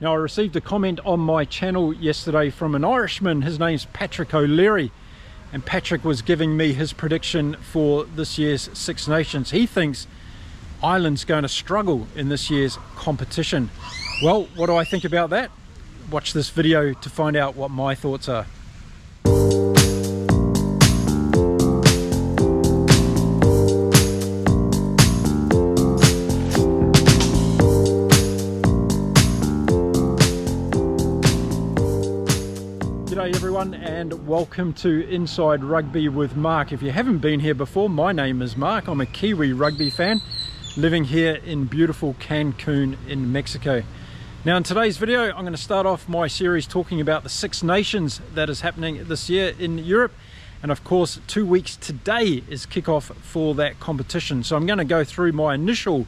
Now, I received a comment on my channel yesterday from an Irishman. His name's Patrick O'Leary, and Patrick was giving me his prediction for this year's Six Nations. He thinks Ireland's going to struggle in this year's competition. Well, what do I think about that? Watch this video to find out what my thoughts are. G'day everyone, and welcome to Inside Rugby with Mark. If you haven't been here before, my name is Mark. I'm a Kiwi rugby fan living here in beautiful Cancun in Mexico. Now, in today's video, I'm going to start off my series talking about the Six Nations that is happening this year in Europe. And of course, 2 weeks today is kickoff for that competition. So I'm going to go through my initial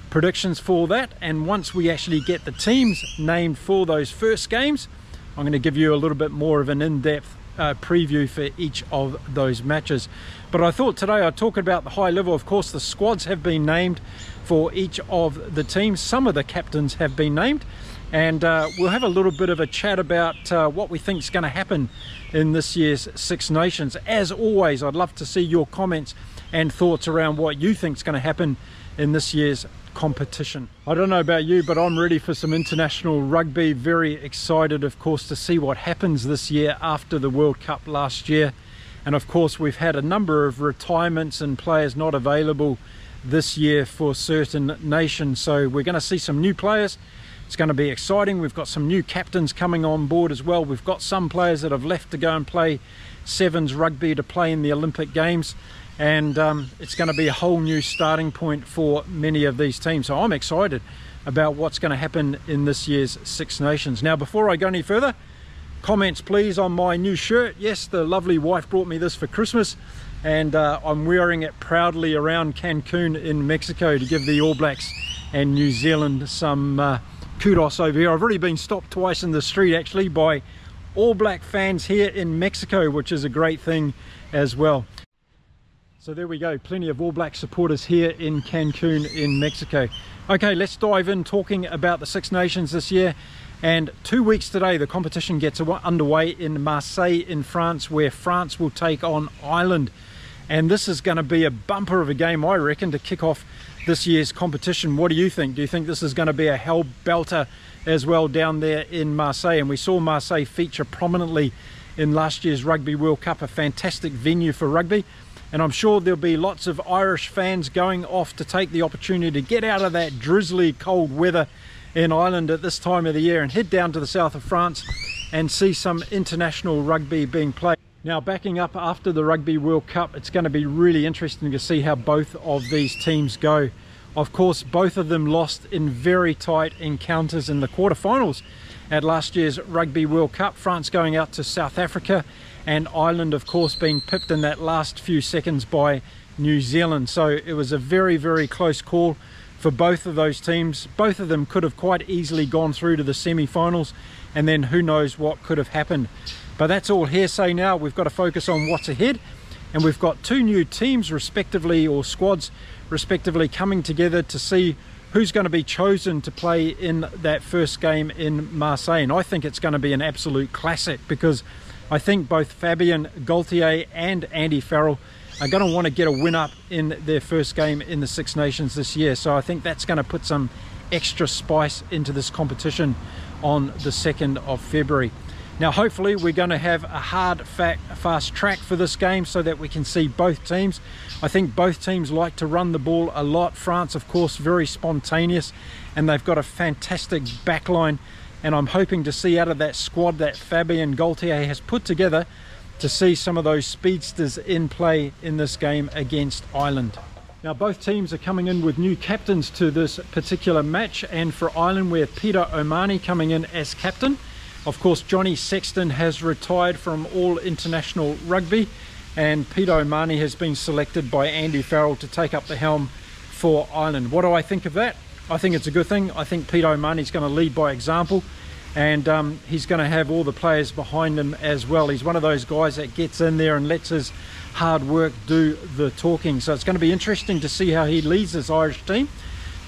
predictions for that. And once we actually get the teams named for those first games, I'm going to give you a little bit more of an in-depth preview for each of those matches. But I thought today I'd talk about the high level. Of course, the squads have been named for each of the teams. Some of the captains have been named, and we'll have a little bit of a chat about what we think is going to happen in this year's Six Nations. As always, I'd love to see your comments and thoughts around what you think is going to happen in this year's competition. I don't know about you, but I'm ready for some international rugby. Very excited, of course, to see what happens this year after the World Cup last year. And of course, we've had a number of retirements and players not available this year for certain nations. So we're going to see some new players. It's going to be exciting. We've got some new captains coming on board as well. We've got some players that have left to go and play sevens rugby to play in the Olympic Games. And it's going to be a whole new starting point for many of these teams. So I'm excited about what's going to happen in this year's Six Nations. Now, before I go any further, comments please on my new shirt. Yes, the lovely wife brought me this for Christmas, and I'm wearing it proudly around Cancun in Mexico to give the All Blacks and New Zealand some kudos over here. I've already been stopped twice in the street actually by All Black fans here in Mexico, which is a great thing as well. So there we go, plenty of All Black supporters here in Cancun in Mexico. Okay, let's dive in talking about the Six Nations this year. And 2 weeks today, the competition gets underway in Marseille in France, where France will take on Ireland. And this is going to be a bumper of a game, I reckon, to kick off this year's competition. What do you think? Do you think this is going to be a hell belter as well down there in Marseille? And we saw Marseille feature prominently in last year's Rugby World Cup, a fantastic venue for rugby. And I'm sure there'll be lots of Irish fans going off to take the opportunity to get out of that drizzly cold weather in Ireland at this time of the year and head down to the south of France and see some international rugby being played. Now, backing up after the Rugby World Cup, it's going to be really interesting to see how both of these teams go. Of course, both of them lost in very tight encounters in the quarterfinals at last year's Rugby World Cup. France going out to South Africa, and Ireland, of course, being pipped in that last few seconds by New Zealand. So it was a very, very close call for both of those teams. Both of them could have quite easily gone through to the semi-finals, and then who knows what could have happened. But that's all hearsay now. We've got to focus on what's ahead, and we've got two new teams respectively, or squads respectively, coming together to see who's going to be chosen to play in that first game in Marseille. And I think it's going to be an absolute classic, because I think both Fabien Galthié and Andy Farrell are going to want to get a win up in their first game in the Six Nations this year. So I think that's going to put some extra spice into this competition on the 2nd of February. Now, hopefully we're going to have a hard, fast track for this game so that we can see both teams. I think both teams like to run the ball a lot. France, of course, very spontaneous, and they've got a fantastic backline. And I'm hoping to see out of that squad that Fabien Galthié has put together to see some of those speedsters in play in this game against Ireland. Now, both teams are coming in with new captains to this particular match, and for Ireland we have Peter O'Mahony coming in as captain. Of course, Johnny Sexton has retired from all international rugby, and Peter O'Mahony has been selected by Andy Farrell to take up the helm for Ireland. What do I think of that? I think it's a good thing. I think Peter O'Mahony's going to lead by example, and he's going to have all the players behind him as well. He's one of those guys that gets in there and lets his hard work do the talking. So it's going to be interesting to see how he leads this Irish team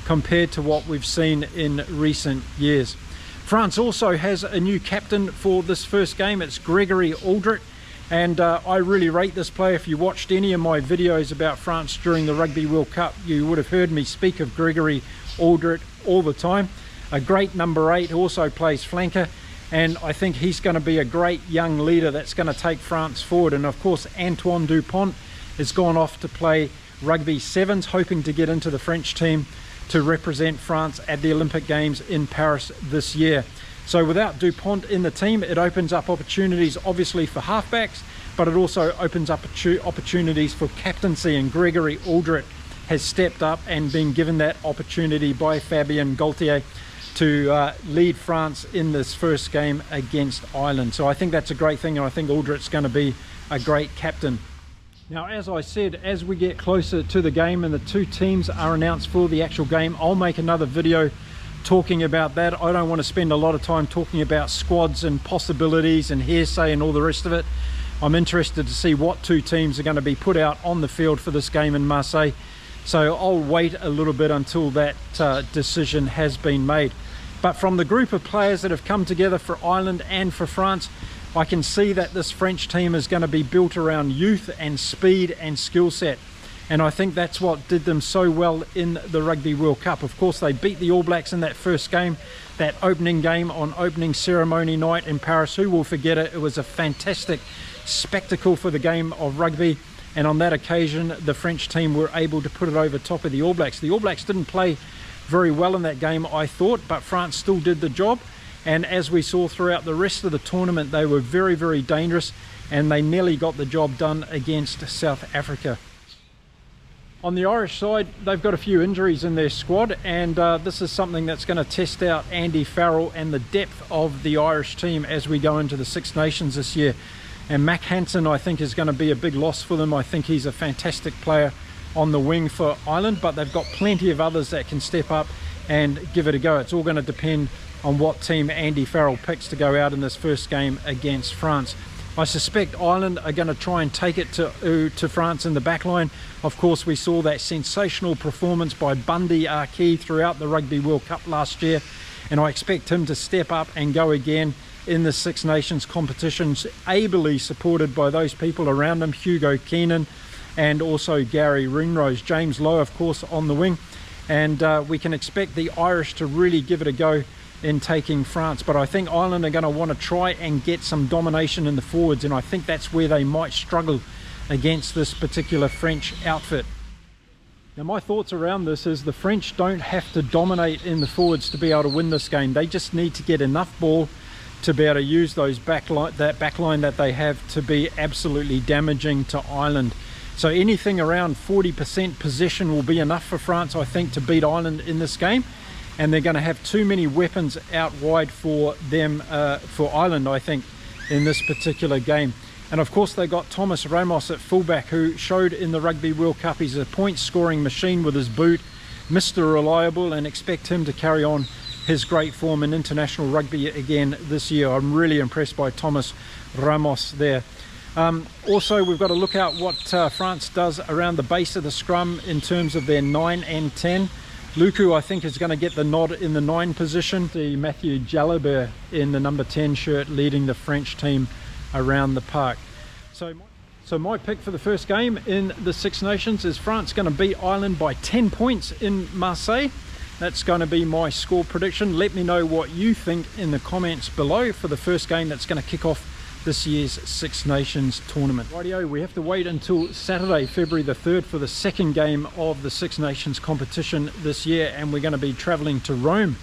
compared to what we've seen in recent years. France also has a new captain for this first game. It's Gregory Aldrit, and I really rate this player. If you watched any of my videos about France during the Rugby World Cup, you would have heard me speak of Gregory Aldrit all the time. A great number 8, also plays flanker, and I think he's going to be a great young leader that's going to take France forward. And of course, Antoine Dupont has gone off to play Rugby Sevens, hoping to get into the French team to represent France at the Olympic Games in Paris this year. So without Dupont in the team, it opens up opportunities obviously for halfbacks, but it also opens up opportunities for captaincy, and Gregory Aldrit has stepped up and been given that opportunity by Fabien Galtier to lead France in this first game against Ireland. So I think that's a great thing, and I think Aldrit's going to be a great captain. Now, as I said, as we get closer to the game and the two teams are announced for the actual game, I'll make another video talking about that. I don't want to spend a lot of time talking about squads and possibilities and hearsay and all the rest of it. I'm interested to see what two teams are going to be put out on the field for this game in Marseille. So I'll wait a little bit until that decision has been made. But from the group of players that have come together for Ireland and for France, I can see that this French team is going to be built around youth and speed and skill set. And I think that's what did them so well in the Rugby World Cup. Of course, they beat the All Blacks in that first game, that opening game on opening ceremony night in Paris. Who will forget it? It was a fantastic spectacle for the game of rugby. And on that occasion, the French team were able to put it over top of the All Blacks. The All Blacks didn't play very well in that game, I thought, but France still did the job. And as we saw throughout the rest of the tournament, they were very, very dangerous, and they nearly got the job done against South Africa. On the Irish side, they've got a few injuries in their squad, and this is something that's going to test out Andy Farrell and the depth of the Irish team as we go into the Six Nations this year. And Mac Hansen, I think, is going to be a big loss for them. I think he's a fantastic player on the wing for Ireland, but they've got plenty of others that can step up and give it a go. It's all going to depend on what team Andy Farrell picks to go out in this first game against France. I suspect Ireland are going to try and take it to France in the back line. Of course, we saw that sensational performance by Bundy Arki throughout the Rugby World Cup last year, and I expect him to step up and go again in the Six Nations competitions, ably supported by those people around him, Hugo Keenan and also Gary Ringrose. James Lowe, of course, on the wing, and we can expect the Irish to really give it a go in taking France. But I think Ireland are going to want to try and get some domination in the forwards, and I think that's where they might struggle against this particular French outfit. Now, my thoughts around this is the French don't have to dominate in the forwards to be able to win this game. They just need to get enough ball to be able to use those that backline that they have to be absolutely damaging to Ireland. So anything around 40% possession will be enough for France, I think, to beat Ireland in this game. And they're going to have too many weapons out wide for them, for Ireland, I think, in this particular game. And of course, they got Thomas Ramos at fullback, who showed in the Rugby World Cup he's a point scoring machine with his boot, Mr. Reliable, and expect him to carry on his great form in international rugby again this year. I'm really impressed by Thomas Ramos there. Also, we've got to look out what France does around the base of the scrum in terms of their 9 and 10. Luku, I think, is going to get the nod in the 9 position. The Mathieu Jalibert in the number 10 shirt leading the French team around the park. So my pick for the first game in the Six Nations is France going to beat Ireland by 10 points in Marseille. That's going to be my score prediction. Let me know what you think in the comments below for the first game that's going to kick off this year's Six Nations tournament. Rightio, we have to wait until Saturday, February the 3rd for the second game of the Six Nations competition this year, and we're going to be travelling to Rome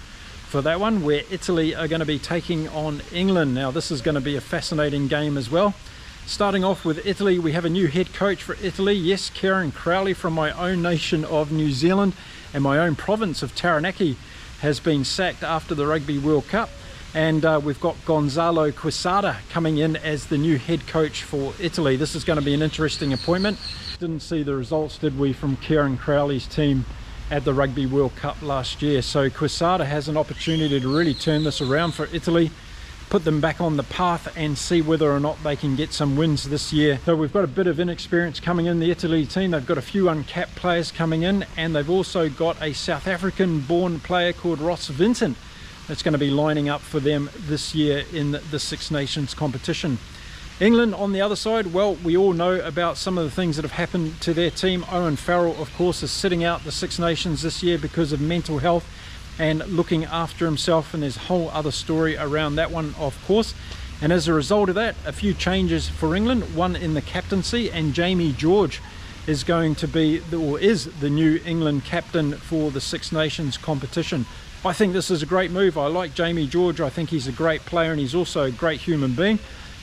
for that one, where Italy are going to be taking on England. Now, this is going to be a fascinating game as well. Starting off with Italy, we have a new head coach for Italy. Yes, Kieran Crowley from my own nation of New Zealand and my own province of Taranaki has been sacked after the Rugby World Cup. And we've got Gonzalo Quesada coming in as the new head coach for Italy. This is going to be an interesting appointment. Didn't see the results, did we, from Kieran Crowley's team at the Rugby World Cup last year. So Quesada has an opportunity to really turn this around for Italy, put them back on the path and see whether or not they can get some wins this year. So we've got a bit of inexperience coming in the Italy team. They've got a few uncapped players coming in, and they've also got a South African born player called Ross Vincent that's going to be lining up for them this year in the Six Nations competition. England on the other side, well, we all know about some of the things that have happened to their team. Owen Farrell, of course, is sitting out the Six Nations this year because of mental health and looking after himself, and there's a whole other story around that one, of course. And as a result of that, a few changes for England, one in the captaincy, and Jamie George is going to be, or is the new England captain for the Six Nations competition. I think this is a great move. I like Jamie George. I think he's a great player, and he's also a great human being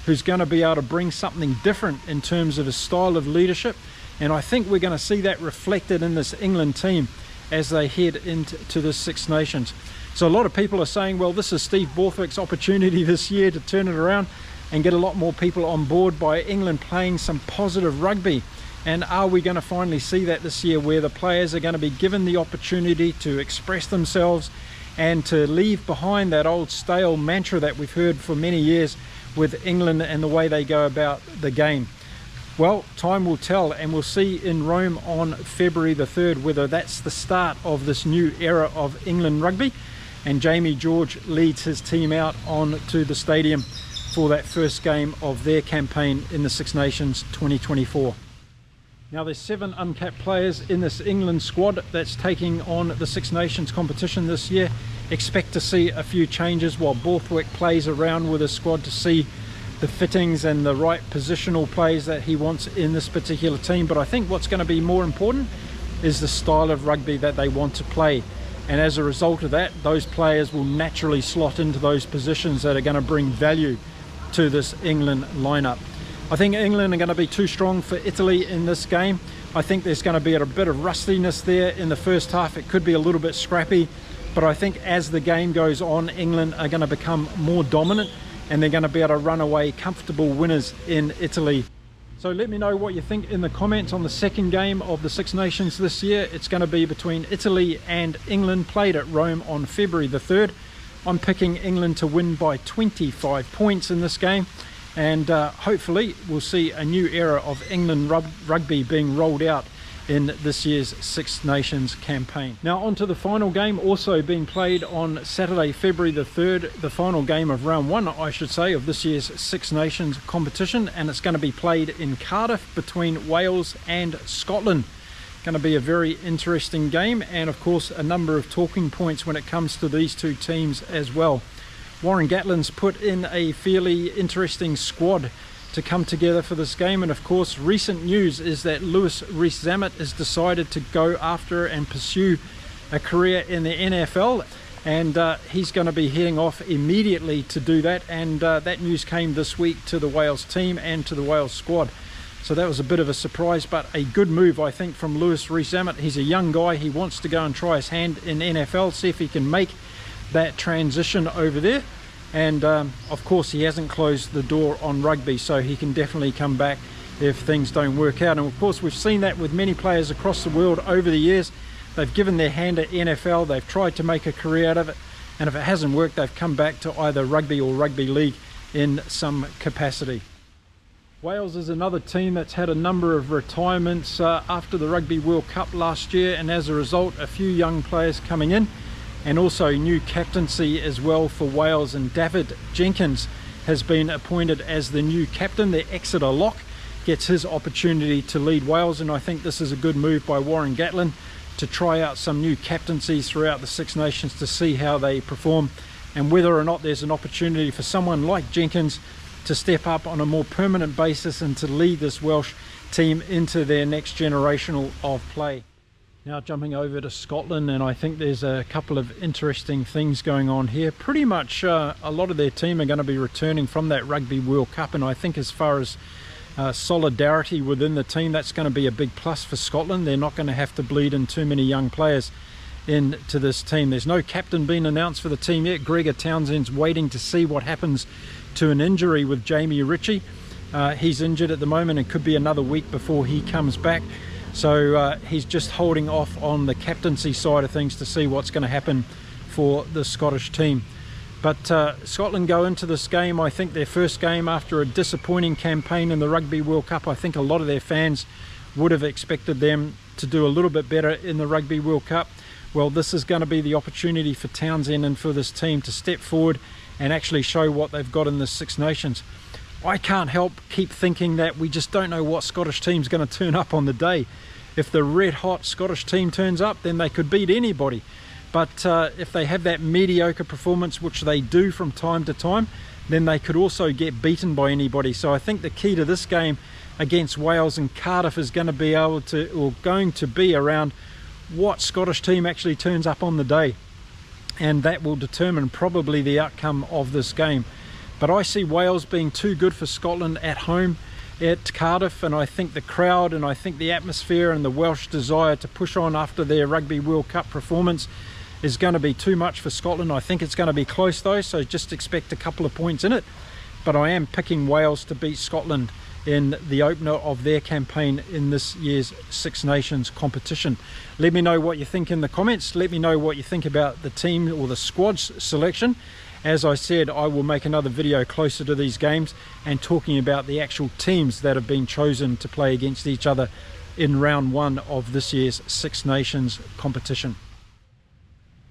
who's going to be able to bring something different in terms of his style of leadership. And I think we're going to see that reflected in this England team as they head into the Six Nations. So a lot of people are saying, well, this is Steve Borthwick's opportunity this year to turn it around and get a lot more people on board by England playing some positive rugby. And are we going to finally see that this year, where the players are going to be given the opportunity to express themselves and to leave behind that old stale mantra that we've heard for many years with England and the way they go about the game? Well, time will tell, and we'll see in Rome on February the 3rd whether that's the start of this new era of England rugby, and Jamie George leads his team out onto the stadium for that first game of their campaign in the Six Nations 2024. Now, there's 7 uncapped players in this England squad that's taking on the Six Nations competition this year. Expect to see a few changes while Borthwick plays around with his squad to see the fittings and the right positional plays that he wants in this particular team. But I think what's going to be more important is the style of rugby that they want to play. And as a result of that, those players will naturally slot into those positions that are going to bring value to this England lineup. I think England are going to be too strong for Italy in this game. I think there's going to be a bit of rustiness there in the first half. It could be a little bit scrappy, but I think as the game goes on, England are going to become more dominant and they're going to be able to run away comfortable winners in Italy. So let me know what you think in the comments on the second game of the Six Nations this year. It's going to be between Italy and England, played at Rome on February the 3rd. I'm picking England to win by 25 points in this game. And hopefully we'll see a new era of England rugby being rolled out in this year's Six Nations campaign. Now on to the final game, also being played on Saturday, February the 3rd, the final game of round 1, I should say, of this year's Six Nations competition, and it's going to be played in Cardiff between Wales and Scotland. Going to be a very interesting game, and of course a number of talking points when it comes to these two teams as well. Warren Gatland's put in a fairly interesting squad to come together for this game, and of course recent news is that Lewis Rees-Zammit has decided to go after and pursue a career in the NFL, and he's going to be heading off immediately to do that, and that news came this week to the Wales team and to the Wales squad. So that was a bit of a surprise, but a good move I think from Lewis Rees-Zammit. He's a young guy, he wants to go and try his hand in NFL, see if he can make that transition over there. And of course he hasn't closed the door on rugby, so he can definitely come back if things don't work out. And of course we've seen that with many players across the world over the years. They've given their hand at NFL, they've tried to make a career out of it, and if it hasn't worked, they've come back to either rugby or rugby league in some capacity. Wales is another team that's had a number of retirements after the Rugby World Cup last year, and as a result a few young players coming in, and also new captaincy as well for Wales, and David Jenkins has been appointed as the new captain. The Exeter lock gets his opportunity to lead Wales, and I think this is a good move by Warren Gatland to try out some new captaincies throughout the Six Nations to see how they perform, and whether or not there's an opportunity for someone like Jenkins to step up on a more permanent basis and to lead this Welsh team into their next generational of play. Now jumping over to Scotland, and I think there's a couple of interesting things going on here. Pretty much a lot of their team are going to be returning from that Rugby World Cup, and I think as far as solidarity within the team, that's going to be a big plus for Scotland. They're not going to have to bleed in too many young players into this team. There's no captain being announced for the team yet. Gregor Townsend's waiting to see what happens to an injury with Jamie Ritchie. He's injured at the moment and could be another week before he comes back. So he's just holding off on the captaincy side of things to see what's going to happen for the Scottish team. But Scotland go into this game, I think their first game after a disappointing campaign in the Rugby World Cup. I think a lot of their fans would have expected them to do a little bit better in the Rugby World Cup. well, this is going to be the opportunity for Townsend and for this team to step forward and actually show what they've got in the Six Nations. I can't help keep thinking that we just don't know what Scottish team's going to turn up on the day. If the red hot Scottish team turns up, then they could beat anybody. But if they have that mediocre performance, which they do from time to time, then they could also get beaten by anybody. So I think the key to this game against Wales and Cardiff is going to be around what Scottish team actually turns up on the day, and that will determine probably the outcome of this game. But I see Wales being too good for Scotland at home at Cardiff, and I think the crowd and I think the atmosphere and the Welsh desire to push on after their Rugby World Cup performance is going to be too much for Scotland. I think it's going to be close though, so just expect a couple of points in it. But I am picking Wales to beat Scotland in the opener of their campaign in this year's Six Nations competition. Let me know what you think in the comments. Let me know what you think about the team or the squad's selection. As I said, I will make another video closer to these games and talking about the actual teams that have been chosen to play against each other in round one of this year's Six Nations competition.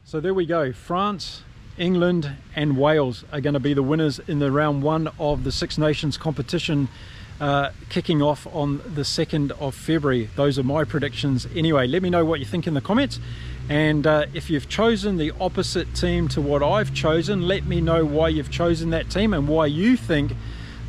So there we go. France, England and Wales are going to be the winners in the round one of the Six Nations competition, kicking off on the 2nd of February. Those are my predictions anyway. Let me know what you think in the comments, and if you've chosen the opposite team to what I've chosen, let me know why you've chosen that team and why you think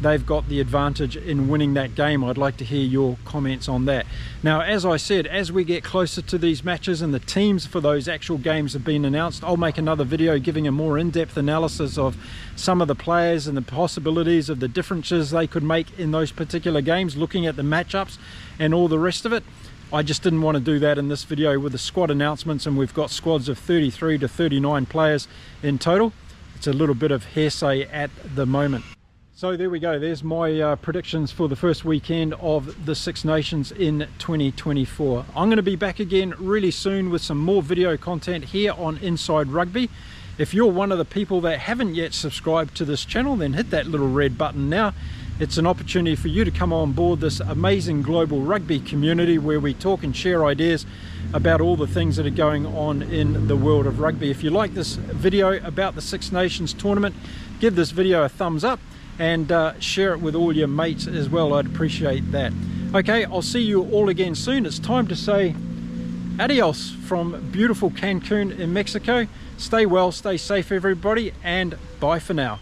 they've got the advantage in winning that game. I'd like to hear your comments on that. Now, as I said, as we get closer to these matches and the teams for those actual games have been announced, I'll make another video giving a more in-depth analysis of some of the players and the possibilities of the differences they could make in those particular games, looking at the matchups and all the rest of it. I just didn't want to do that in this video with the squad announcements, and we've got squads of 33 to 39 players in total. It's a little bit of hearsay at the moment. So there we go, there's my predictions for the first weekend of the Six Nations in 2024. I'm going to be back again really soon with some more video content here on Inside Rugby. If you're one of the people that haven't yet subscribed to this channel, then hit that little red button now. It's an opportunity for you to come on board this amazing global rugby community where we talk and share ideas about all the things that are going on in the world of rugby. If you like this video about the Six Nations tournament, give this video a thumbs up and share it with all your mates as well. I'd appreciate that. Okay, I'll see you all again soon. It's time to say adios from beautiful Cancun in Mexico. Stay well, stay safe everybody, and bye for now.